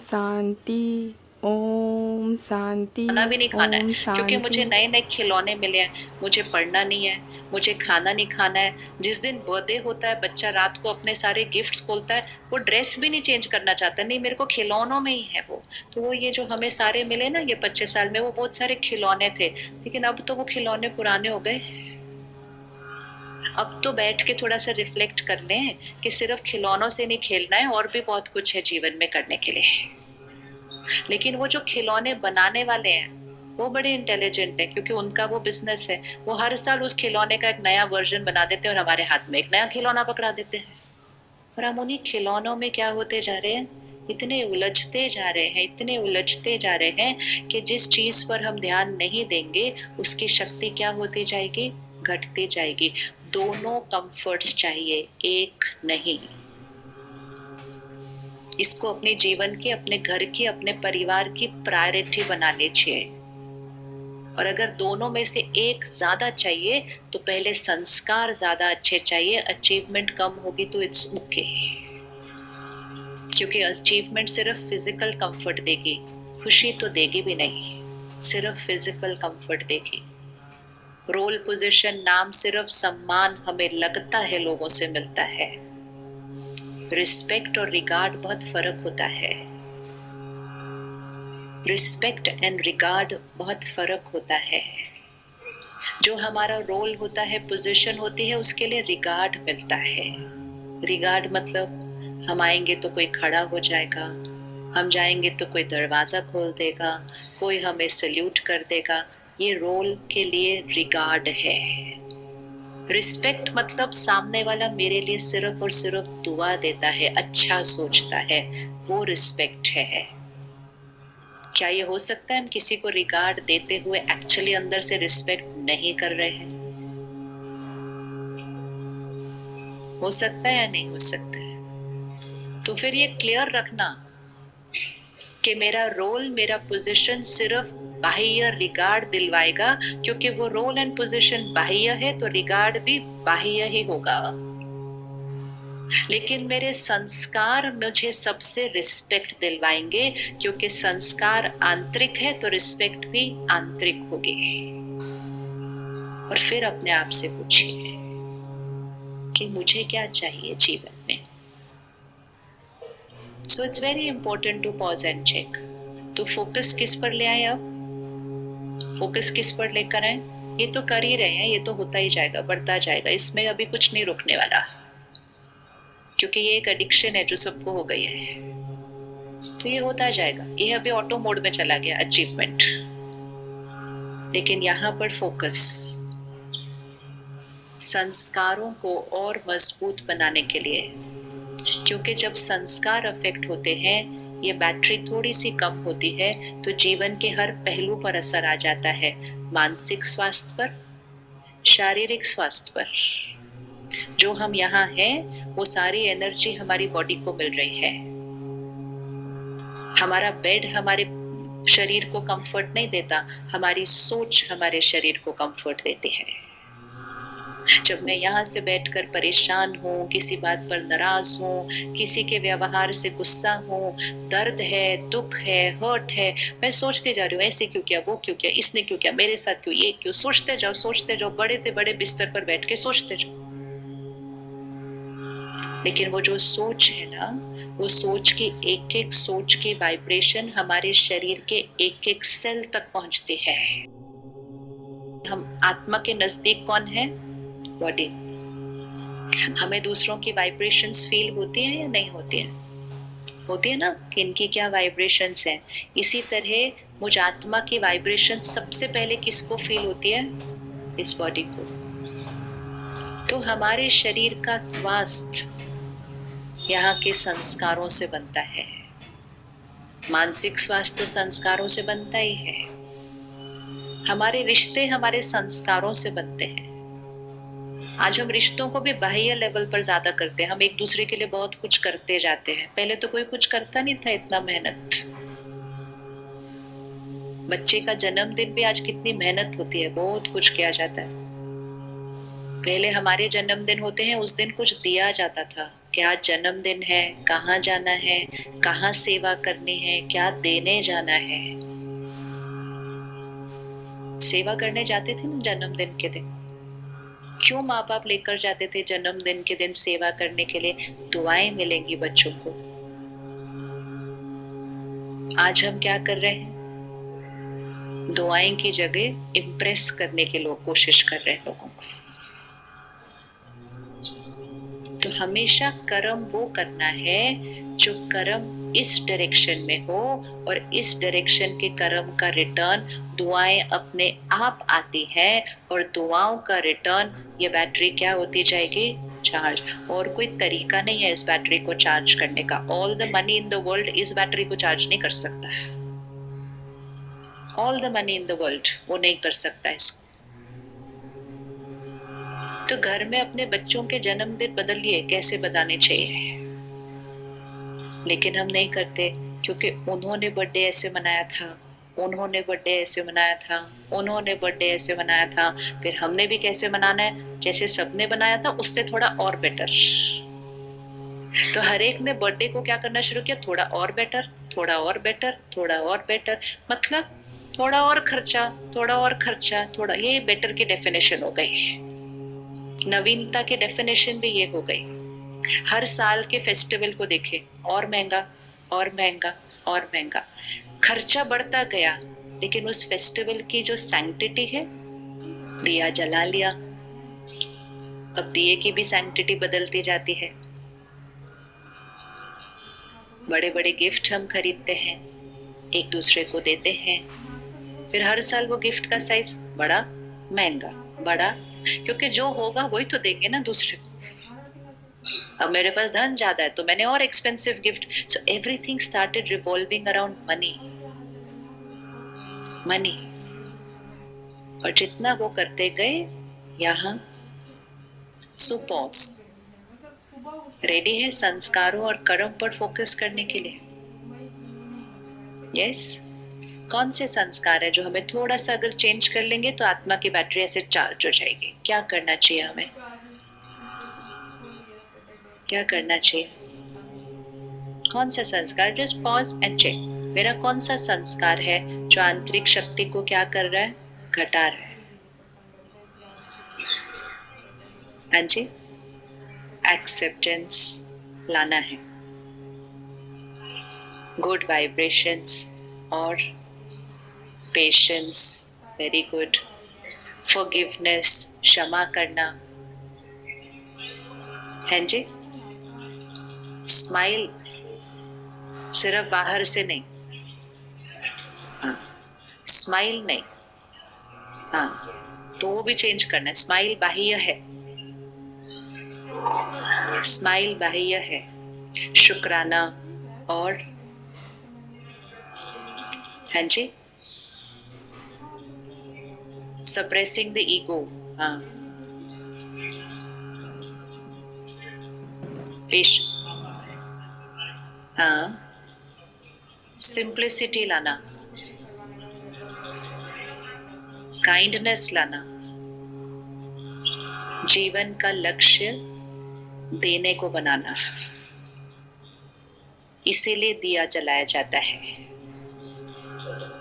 शांति, ओम शांति, खाना भी नहीं खाना है ओम क्योंकि मुझे शांति। नए नए खिलौने मिले हैं, मुझे पढ़ना नहीं है, मुझे खाना नहीं खाना है। जिस दिन बर्थडे होता है बच्चा रात को अपने सारे गिफ्ट्स खोलता है, वो ड्रेस भी नहीं चेंज करना चाहता, नहीं मेरे को खिलौनों में ही है वो। तो वो ये जो हमें सारे मिले ना ये 25 साल में, वो बहुत सारे खिलौने थे, लेकिन अब तो वो खिलौने पुराने हो गए। अब तो बैठ के थोड़ा सा रिफ्लेक्ट कर लें कि सिर्फ खिलौनों से नहीं खेलना है, और भी बहुत कुछ है जीवन में करने के लिए। लेकिन वो जो खिलौने बनाने वाले हैं वो बड़े इंटेलिजेंट हैं, क्योंकि उनका वो बिजनेस है। वो हर साल उस खिलौने का एक नया वर्जन बना देते हैं और हमारे हाथ में एक नया खिलौना पकड़ा देते हैं। और हम उन्हीं खिलौनों में क्या होते जा रहे हैं, इतने उलझते जा रहे हैं, इतने उलझते जा रहे हैं कि जिस चीज पर हम ध्यान नहीं देंगे उसकी शक्ति क्या होती जाएगी, घटती जाएगी। दोनों कंफर्ट्स चाहिए, एक नहीं। इसको अपने जीवन की, अपने घर की, अपने परिवार की प्रायोरिटी बना लीजिए। और अगर दोनों में से एक ज्यादा चाहिए तो पहले संस्कार ज्यादा अच्छे चाहिए। अचीवमेंट कम होगी तो इट्स ओके, क्योंकि अचीवमेंट सिर्फ फिजिकल कंफर्ट देगी, खुशी तो देगी भी नहीं, सिर्फ फिजिकल कंफर्ट देगी। रोल पोजीशन, नाम, सिर्फ सम्मान हमें लगता है लोगों से मिलता है। रिस्पेक्ट और रिगार्ड बहुत फर्क होता है। रिस्पेक्ट एंड रिगार्ड बहुत फर्क होता है। जो हमारा रोल होता है, पोजीशन होती है, उसके लिए रिगार्ड मिलता है। रिगार्ड मतलब हम आएंगे तो कोई खड़ा हो जाएगा, हम जाएंगे तो कोई दरवाजा खोल देगा, कोई हमें सल्यूट कर देगा, ये रोल के लिए रिगार्ड है। रिस्पेक्ट मतलब सामने वाला मेरे लिए सिर्फ और सिर्फ दुआ देता है, अच्छा सोचता है, वो रिस्पेक्ट है। क्या ये हो सकता है हम किसी को रिगार्ड देते हुए एक्चुअली अंदर से रिस्पेक्ट नहीं कर रहे हैं? हो सकता है या नहीं हो सकता है? तो फिर ये क्लियर रखना कि मेरा रोल, मेरा पोजीशन सिर्फ बाह्य रिगार्ड दिलवाएगा, क्योंकि वो रोल एंड पोजीशन बाह्य है तो रिगार्ड भी बाह्य ही होगा। लेकिन मेरे संस्कार मुझे सबसे रिस्पेक्ट दिलवाएंगे, क्योंकि संस्कार आंतरिक है तो रिस्पेक्ट भी आंतरिक होगी। और फिर अपने आप से पूछिए कि मुझे क्या चाहिए जीवन में। So it's very important to pause and check. तो फोकस किस पर ले आए, अब फोकस किस पर लेकर आए? ये तो कर ही रहे हैं, ये तो होता ही जाएगा, बढ़ता जाएगा, इसमें अभी कुछ नहीं रुकने वाला, क्योंकि ये एक एडिक्शन है जो सबको हो गई है। तो ये होता जाएगा, ये अभी ऑटो मोड में चला गया अचीवमेंट। लेकिन यहां पर फोकस संस्कारों को और मजबूत बनाने के लिए, क्योंकि जब संस्कार अफेक्ट होते हैं, ये बैटरी थोड़ी सी कम होती है तो जीवन के हर पहलू पर असर आ जाता है। मानसिक स्वास्थ्य पर, शारीरिक स्वास्थ्य पर। जो हम यहाँ हैं वो सारी एनर्जी हमारी बॉडी को मिल रही है। हमारा बेड हमारे शरीर को कंफर्ट नहीं देता, हमारी सोच हमारे शरीर को कंफर्ट देती है। जब मैं यहाँ से बैठकर परेशान हूँ, किसी बात पर नाराज हूँ, किसी के व्यवहार से गुस्सा हूँ, दर्द है, दुख है, हर्ट है, मैं सोचते जा रही हूँ ऐसे क्यों किया, वो क्यों किया, इसने क्यों किया, मेरे साथ क्यों, ये क्यों, सोचते जाओ, बड़े से बड़े बिस्तर पर बैठ के सोचते जाओ। लेकिन वो जो सोच है ना, वो सोच की एक एक सोच की वाइब्रेशन हमारे शरीर के एक एक सेल तक पहुंचती है। हम आत्मा के नजदीक कौन है? बॉडी। हमें दूसरों की वाइब्रेशंस फील होती है या नहीं होती है? होती है ना, कि इनकी क्या वाइब्रेशंस हैं। इसी तरह मुझ आत्मा की वाइब्रेशन सबसे पहले किसको फील होती है? इस बॉडी को। तो हमारे शरीर का स्वास्थ्य यहाँ के संस्कारों से बनता है। मानसिक स्वास्थ्य तो संस्कारों से बनता ही है। हमारे रिश्ते हमारे संस्कारों से बनते हैं। आज हम रिश्तों को भी बाह्य लेवल पर ज्यादा करते हैं, हम एक दूसरे के लिए बहुत कुछ करते जाते हैं। पहले तो कोई कुछ करता नहीं था, इतना मेहनत। बच्चे का जन्मदिन भी आज कितनी मेहनत होती है, बहुत कुछ किया जाता है। पहले हमारे जन्मदिन होते हैं, उस दिन कुछ दिया जाता था, क्या जन्मदिन है, कहाँ जाना है, कहाँ सेवा करनी है, क्या देने जाना है। सेवा करने जाते थे ना जन्मदिन के दिन, क्यों माँ बाप लेकर जाते थे जन्मदिन के दिन सेवा करने के लिए? दुआएं मिलेंगी बच्चों को। आज हम क्या कर रहे हैं? दुआएं की जगह इम्प्रेस करने के लोग कोशिश कर रहे हैं लोगों को। तो हमेशा कर्म वो करना है जो कर्म इस डायरेक्शन में हो, और इस डायरेक्शन के कर्म का रिटर्न दुआएं अपने आप आती है, और दुआओं का रिटर्न ये बैटरी क्या होती जाएगी? चार्ज। और कोई तरीका नहीं है इस बैटरी को चार्ज करने का। All the money in the world इस बैटरी को चार्ज नहीं कर सकता है। All the money in the world वो नहीं कर सकता इसको। तो घर में अपने बच्चों के जन्मदिन बदलिए, कैसे बताने चाहिए, लेकिन हम नहीं करते, क्योंकि उन्होंने बर्थडे ऐसे मनाया था, उन्होंने बर्थडे ऐसे मनाया था, उन्होंने बर्थडे ऐसे मनाया था, फिर हमने भी कैसे मनाना है? जैसे सबने बनाया था उससे थोड़ा और बेटर। तो हर एक ने बर्थडे को क्या करना शुरू किया? थोड़ा और बेटर, थोड़ा और बेटर, थोड़ा और बेटर, मतलब थोड़ा और खर्चा, थोड़ा और खर्चा, थोड़ा। ये बेटर की डेफिनेशन हो गई, नवीनता की डेफिनेशन भी ये हो गई। हर साल के फेस्टिवल को देखे, और महंगा और महंगा और महंगा, खर्चा बढ़ता गया, लेकिन उस फेस्टिवल की जो सैंक्टिटी है, दिया जला लिया। अब दिए की भी सैंक्टिटी बदलती जाती है। बड़े बड़े गिफ्ट हम खरीदते हैं, एक दूसरे को देते हैं, फिर हर साल वो गिफ्ट का साइज बड़ा, महंगा, बड़ा, क्योंकि जो होगा वही तो देंगे ना दूसरे को। अब मेरे पास धन ज्यादा है तो मैंने और expensive gift. So everything started revolving around money, money. और जितना वो करते गए, यहाँ सुपॉस रेडी है संस्कारों और कर्म पर फोकस करने के लिए। यस, कौन से संस्कार है जो हमें थोड़ा सा अगर चेंज कर लेंगे तो आत्मा की बैटरी ऐसे चार्ज हो जाएगी? क्या करना चाहिए हमें? क्या करना चाहिए? कौन सा संस्कार? Just pause and check. मेरा कौन सा संस्कार है जो आंतरिक शक्ति को क्या कर रहा है? घटा रहा है। हाँ जी, एक्सेप्टेंस लाना है, गुड वाइब्रेशंस और पेशेंस, वेरी गुड, फॉरगिवनेस, क्षमा करना। हैं जी, स्माइल सिर्फ बाहर से नहीं, हाँ, स्माइल नहीं, हाँ, तो वो भी चेंज करना है। स्माइल बाह्य है, स्माइल बाह्य है, शुक्राना और हाँ जी, सप्रेसिंग द ईगो, हाँ, हाँ, सिंप्लिसिटी लाना, काइंडनेस लाना, जीवन का लक्ष्य देने को बनाना। इसीलिए दिया जलाया जाता है,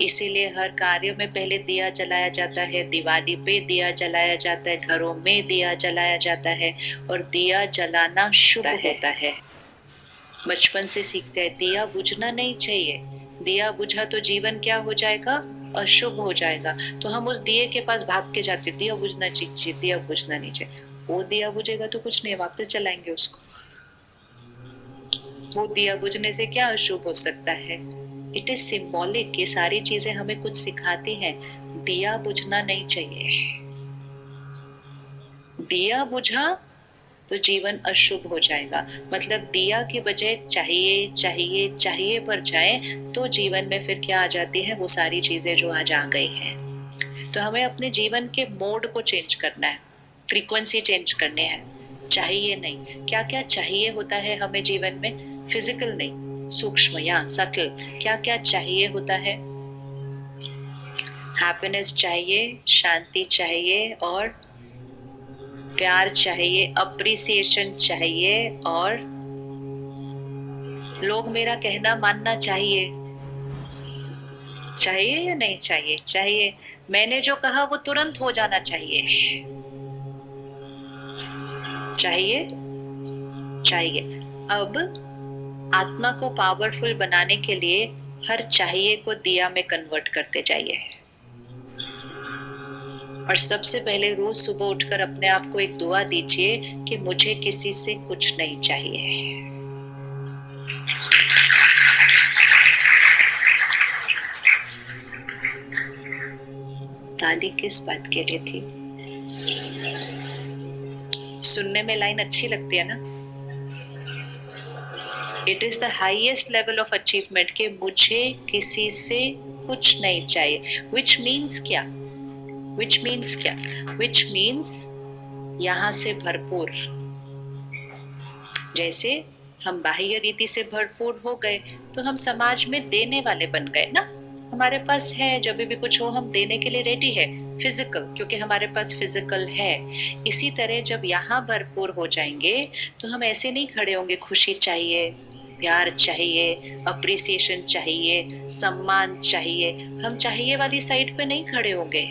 इसीलिए हर कार्य में पहले दिया जलाया जाता है। दिवाली पे दिया जलाया जाता है, घरों में दिया जलाया जाता है, और दिया जलाना शुभ होता है। बचपन से सीखते हैं दिया बुझना नहीं चाहिए, दिया बुझा तो जीवन क्या हो जाएगा? अशुभ हो जाएगा। तो हम उस दिए के पास भाग के जाते, दिया बुझना चाहिए, दिया बुझना नहीं चाहिए। वो दिया बुझेगा तो कुछ नहीं, वापस चलाएंगे उसको। वो दिया बुझने से क्या अशुभ हो सकता है? It is symbolic. ये सारी चीजें हमें कुछ सिखाती हैं। दिया बुझना नहीं चाहिए, दिया बुझा तो जीवन अशुभ हो जाएगा। मतलब दिया की बजाय चाहिए चाहिए चाहिए पर जाए तो जीवन में फिर क्या आ जाती है? वो सारी चीजें जो आज आ गई हैं। तो हमें अपने जीवन के मोड को चेंज करना है, फ्रीक्वेंसी चेंज करनी है। चाहिए नहीं, क्या क्या चाहिए होता है हमें जीवन में? फिजिकल नहीं, सूक्ष्म या सटल, क्या क्या चाहिए होता है? हैप्पीनेस चाहिए, शांति चाहिए और प्यार चाहिए, अप्रिसिएशन चाहिए और लोग मेरा कहना मानना चाहिए, चाहिए या नहीं चाहिए? चाहिए। मैंने जो कहा वो तुरंत हो जाना चाहिए, चाहिए, चाहिए। अब आत्मा को पावरफुल बनाने के लिए हर चाहिए को दिया में कन्वर्ट करते जाइए। और सबसे पहले रोज सुबह उठकर अपने आप को एक दुआ दीजिए कि मुझे किसी से कुछ नहीं चाहिए। ताली किस बात के लिए थी? सुनने में लाइन अच्छी लगती है ना? It is the highest level of achievement कि मुझे किसी से कुछ नहीं चाहिए। विच मीन्स क्या? विच मीन्स क्या? विच मीन्स यहां से भरपूर। जैसे हम बाह्य रीति से भरपूर हो गए तो हम समाज में देने वाले बन गए ना। हमारे पास है, जब भी कुछ हो हम देने के लिए रेडी है, फिजिकल, क्योंकि हमारे पास फिजिकल है। इसी तरह जब यहाँ भरपूर हो जाएंगे तो हम ऐसे नहीं खड़े होंगे खुशी चाहिए, प्यार चाहिए, अप्रिसिएशन चाहिए, सम्मान चाहिए। हम चाहिए वाली साइड पे नहीं खड़े होंगे।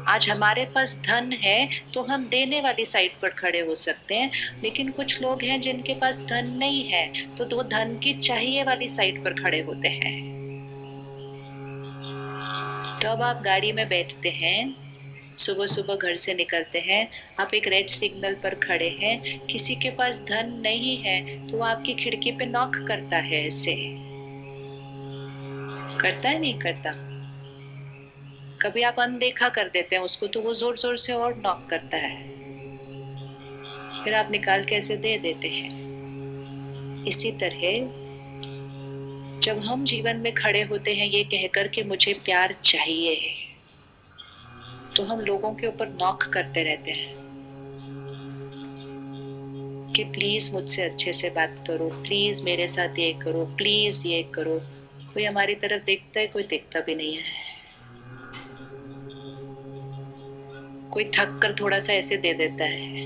आज हमारे पास धन है तो हम देने वाली साइड पर खड़े हो सकते हैं, लेकिन कुछ लोग हैं जिनके पास धन नहीं है तो वो धन की चाहिए वाली साइड पर खड़े होते हैं। तो अब आप गाड़ी में बैठते हैं, सुबह सुबह घर से निकलते हैं, आप एक रेड सिग्नल पर खड़े हैं, किसी के पास धन नहीं है तो वो आपकी खिड़की पे नॉक करता है। ऐसे करता है, नहीं करता? कभी आप अनदेखा कर देते हैं उसको तो वो जोर जोर से और नॉक करता है, फिर आप निकाल के ऐसे दे देते हैं। इसी तरह जब हम जीवन में खड़े होते हैं ये कहकर के मुझे प्यार चाहिए, तो हम लोगों के ऊपर नॉक करते रहते हैं कि प्लीज मुझसे अच्छे से बात करो, प्लीज मेरे साथ ये करो, प्लीज ये करो। कोई हमारी तरफ देखता है? कोई देखता भी नहीं है। कोई थक कर थोड़ा सा ऐसे दे देता है,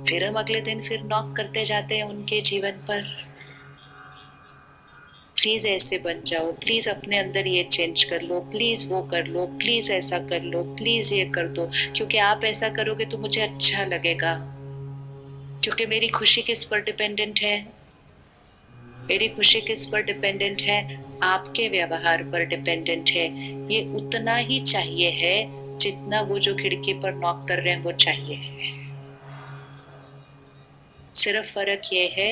फिर हम अगले दिन फिर नॉक करते जाते हैं उनके जीवन पर, प्लीज ऐसे बन जाओ, प्लीज अपने अंदर ये चेंज कर लो, प्लीज वो कर लो, प्लीज ऐसा कर लो, प्लीज ये कर दो, क्योंकि आप ऐसा करोगे तो मुझे अच्छा लगेगा। क्योंकि मेरी खुशी किस पर डिपेंडेंट है? मेरी खुशी किस पर डिपेंडेंट है? आपके व्यवहार पर डिपेंडेंट है। ये उतना ही चाहिए है जितना वो जो खिड़की पर नॉक कर रहे हैं वो चाहिए है। सिर्फ फर्क ये है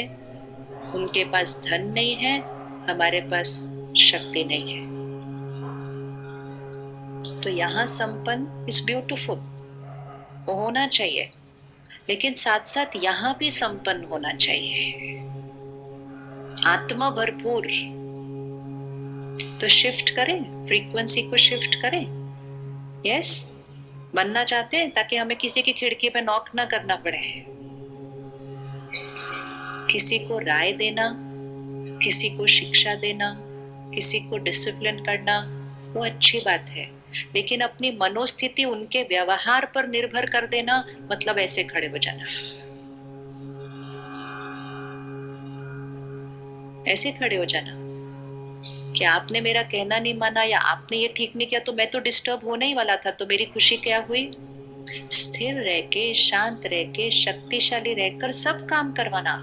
उनके पास धन नहीं है, हमारे पास शक्ति नहीं है। तो यहाँ संपन्न इज ब्यूटीफुल, वो होना चाहिए, लेकिन साथ साथ यहाँ भी संपन्न होना चाहिए, आत्मा भरपूर। तो शिफ्ट करें, फ्रीक्वेंसी को शिफ्ट करें। यस, बनना चाहते हैं ताकि हमें किसी की खिड़की पे नॉक ना करना पड़े। किसी को राय देना, किसी को शिक्षा देना, किसी को डिसिप्लिन करना, वो अच्छी बात है, लेकिन अपनी मनोस्थिति उनके व्यवहार पर निर्भर कर देना मतलब ऐसे खड़े हो जाना। ऐसे खड़े हो जाना कि आपने मेरा कहना नहीं माना या आपने ये ठीक नहीं किया तो मैं तो डिस्टर्ब होने ही वाला था, तो मेरी खुशी क्या हुई? स्थिर रह के, शांत रह के, शक्तिशाली रहकर सब काम करवाना,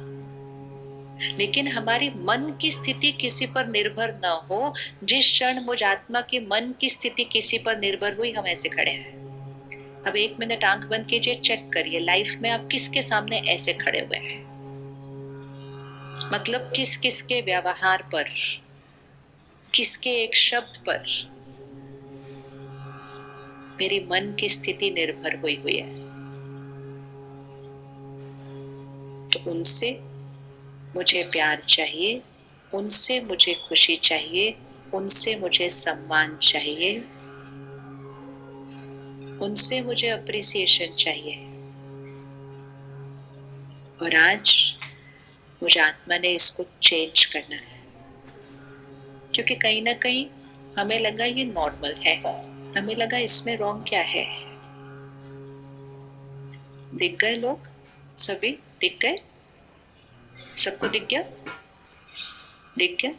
लेकिन हमारी मन की स्थिति किसी पर निर्भर न हो। जिस क्षण मुझ आत्मा की मन की स्थिति किसी पर निर्भर हुई, हम ऐसे खड़े हैं। अब 1 मिनट आंख बंद कीजिए, चेक करिए लाइफ में आप किसके सामने ऐसे खड़े हुए हैं। मतलब किस किस के व्यवहार पर, किसके एक शब्द पर मेरी मन की स्थिति निर्भर हुई है। तो उनसे मुझे प्यार चाहिए, उनसे मुझे खुशी चाहिए, उनसे मुझे सम्मान चाहिए, उनसे मुझे अप्रिसिएशन चाहिए। और आज मुझे आत्मा ने इसको चेंज करना है, क्योंकि कहीं ना कहीं हमें लगा ये नॉर्मल है, हमें लगा इसमें रॉन्ग क्या है। दिख गए लोग, सभी दिख गए। सबको दिख गया? दिख गया?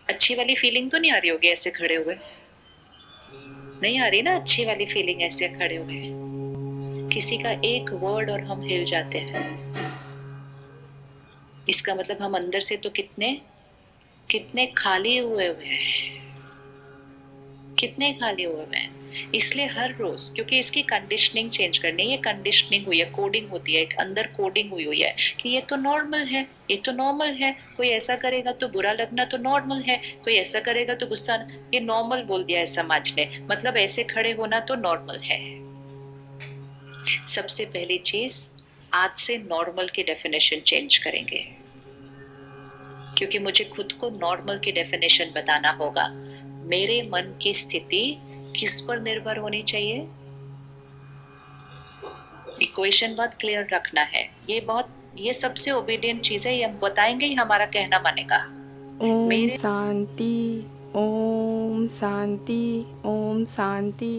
अच्छी वाली फीलिंग तो नहीं आ रही होगी ऐसे खड़े हुए? नहीं आ रही ना अच्छी वाली फीलिंग ऐसे खड़े हुए? किसी का एक वर्ड और हम हिल जाते हैं। इसका मतलब हम अंदर से तो कितने कितने खाली हुए हैं, कितने खाली हुए हैं। इसलिए हर रोज, क्योंकि इसकी कंडीशनिंग चेंज करनी है, ये कंडीशनिंग हुई है, कोडिंग होती है, एक अंदर कोडिंग हुई हुई है कि ये तो नॉर्मल है, ये तो नॉर्मल है, कोई ऐसा करेगा तो बुरा लगना तो नॉर्मल है, कोई ऐसा करेगा तो गुस्सा, ये नॉर्मल बोल दिया है समाज ने, मतलब ऐसे खड़े होना तो नॉर्मल है। सबसे पहली चीज, आज से नॉर्मल की डेफिनेशन चेंज करेंगे, क्योंकि मुझे खुद को नॉर्मल की डेफिनेशन बताना होगा। मेरे मन की स्थिति किस पर निर्भर होनी चाहिए? इक्वेशन बहुत क्लियर रखना है। ये सबसे ओबीडियंट चीज है, ये हम बताएंगे ही, हमारा कहना मानेगा। ओम मेरे शांति, ओम शांति, ओम शांति।